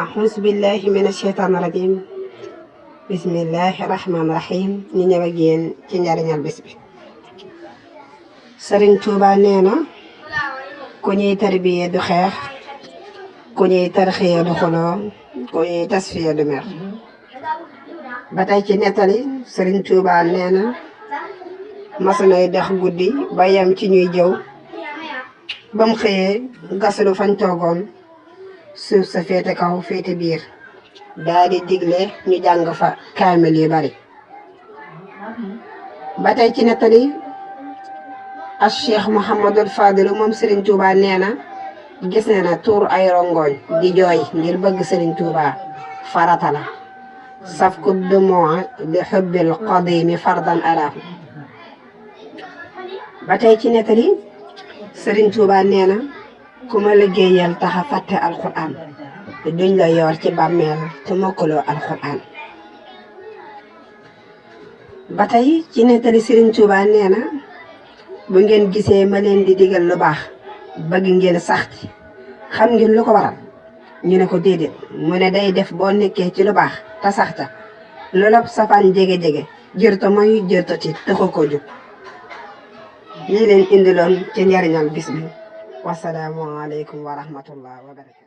أعوذ بالله من الشيطان الرجيم بسم الله الرحمن الرحيم ñu ñëw ak yéen ci njariñal bés bi. Sëriñ Tuuba nee na ku ñuy tarbiye du xeex, ku ñuy tarxiye du xuloo, ku ñuy tasfiye du mer. ba tey ci nettali Sëriñ Tuuba nee na masunay dox guddi ba yem ci ñuy jëw ba mu xëyee gasulu fañ toogoon suuf sa féete kaw féete biir daal di digle ñu jàng fa kaamil yu bari. ba tey ci nettali ak Cheikh Mouhamadul Fadilu moom Serigne Touba nee na gis na tuur ay rongoñ di jooy ngir bëgg Serigne Touba farata la saf ku dumoo li xubbil qadimi fardan araahu. ba tey ci nettali Serigne Touba nee na ku ma liggéeyal taxa fàtte alquran te duñ la yor ci bàmmeel te mokkaloo alquran. ba tey ci nettali Serigne Touba nee na bu ngeen gisee ma leen di digal lu baax bëgg ngeen sax ci xam ngeen lu ko waral ñu ne ko déedéet mu ne day def boo nekkee ci lu baax te sax ca loola safaan jege-jege jërta mooy jërta ci taxu ko jóg. ñi leen indiloon ci njariñal bis bi wasalaamu aleykum wa rahmatullah wa barakatu.